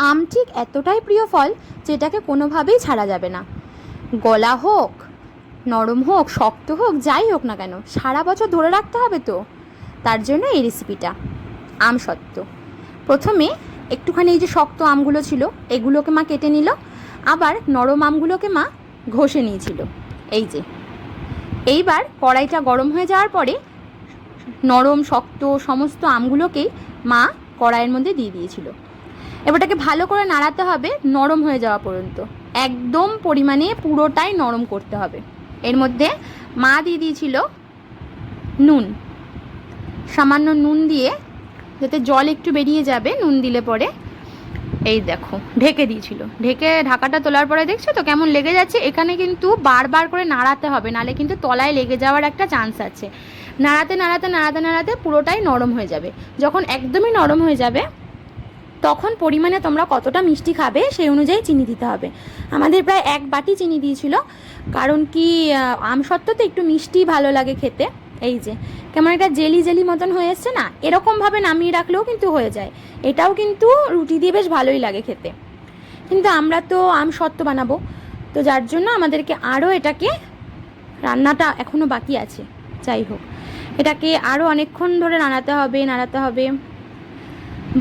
আম ঠিক এতটাই প্রিয় ফল যেটাকে কোনোভাবেই ছাড়া যাবে না। গলা হোক, নরম হোক, শক্ত হোক, যাই হোক না কেন সারা বছর ধরে রাখতে হবে তো। তার জন্য এই রেসিপিটা। আমসত্ত্ব প্রথমে একটুখানি এই যে শক্ত আমগুলো ছিল এগুলোকে মা কেটে নিল, আবার নরম আমগুলোকে মা ঘষে নিয়েছিল। এই যে এইবার কড়াইটা গরম হয়ে যাওয়ার পরে নরম শক্ত সমস্ত আমগুলোকেই মা কড়াইয়ের মধ্যে দিয়ে দিয়েছিল। এবারটাকে ভালো করে নাড়াতে হবে নরম হয়ে যাওয়া পর্যন্ত, একদম পরিমাণে পুরোটাই নরম করতে হবে। এর মধ্যে মা দিয়ে দিয়েছিল নুন, সামান্য নুন দিয়ে যাতে জল একটু বেরিয়ে যাবে নুন দিলে পরে। এই দেখো ঢেকে দিয়েছিল, ঢেকে ঢাকাটা তোলার পরে দেখছো তো কেমন লেগে যাচ্ছে। এখানে কিন্তু বারবার করে নাড়াতে হবে, নাহলে কিন্তু তলায় লেগে যাওয়ার একটা চান্স আছে। নাড়াতে নাড়াতে নাড়াতে নাড়াতে পুরোটাই নরম হয়ে যাবে। যখন একদমই নরম হয়ে যাবে তখন পরিমাণে তোমরা কতটা মিষ্টি খাবে সেই অনুযায়ী চিনি দিতে হবে। আমাদের প্রায় 1 বাটি চিনি দিয়েছিল, কারণ কি আমসত্ত্ব তো একটু মিষ্টি ভালো লাগে খেতে। এই যে কেমন একটা জেলি জেলি মতন হয়ে এসছে না, এরকমভাবে নামিয়ে রাখলেও কিন্তু হয়ে যায়। এটাও কিন্তু রুটি দিয়ে বেশ ভালোই লাগে খেতে। কিন্তু আমরা তো আমসত্ত্ব বানাবো, তো যার জন্য আমাদেরকে আরও এটাকে, রান্নাটা এখনও বাকি আছে, যাই হোক এটাকে আরও অনেকক্ষণ ধরে নাড়াতে হবে,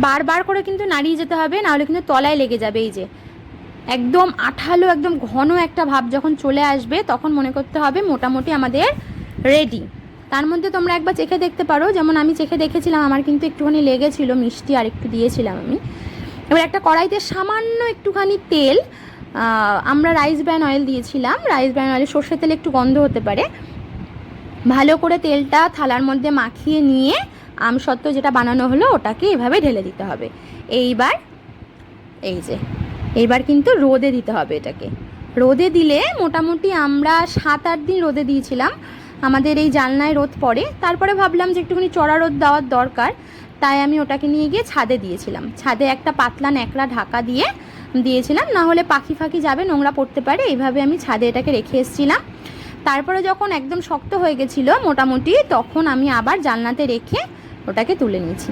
বারবার করে কিন্তু নাড়িয়ে যেতে হবে, নাহলে কিন্তু তলায় লেগে যাবে। এই যে একদম আঠালো একদম ঘন একটা ভাব যখন চলে আসবে তখন মনে করতে হবে মোটামুটি আমাদের রেডি। তার মধ্যে তোমরা একবার চেখে দেখতে পারো, যেমন আমি চেখে দেখেছিলাম, আমার কিন্তু একটুখানি লেগেছিল, মিষ্টি আর একটু দিয়েছিলাম আমি। এবার একটা কড়াইতে সামান্য একটুখানি তেল, আমরা রাইস ব্র্যান অয়েল দিয়েছিলাম, রাইস ব্র্যান অয়েলে সর্ষের তেল একটু গন্ধ হতে পারে। ভালো করে তেলটা থালার মধ্যে মাখিয়ে নিয়ে আমসত্ত্ব যেটা বানানো হলো ওটাকে এভাবে ঢেলে দিতে হবে। এইবার এই যে এইবার কিন্তু রোদে দিতে হবে এটাকে। রোদে দিলে মোটামুটি আমরা 7-8 দিন রোদে দিয়েছিলাম, আমাদের এই জানলায় রোদ পড়ে। তারপরে ভাবলাম যে একটুখানি চড়া রোদ দেওয়ার দরকার, তাই আমি ওটাকে নিয়ে গিয়ে ছাদে দিয়েছিলাম। ছাদে একটা পাতলা ন্যাকড়া ঢাকা দিয়েছিলাম, না হলে পাখি ফাঁকি যাবে, নোংরা পড়তে পারে। এইভাবে আমি ছাদে এটাকে রেখে এসেছিলাম। তারপরে যখন একদম শক্ত হয়ে গেছিলো মোটামুটি, তখন আমি আবার জানলাতে রেখে ওটাকে তুলে নিয়েছি।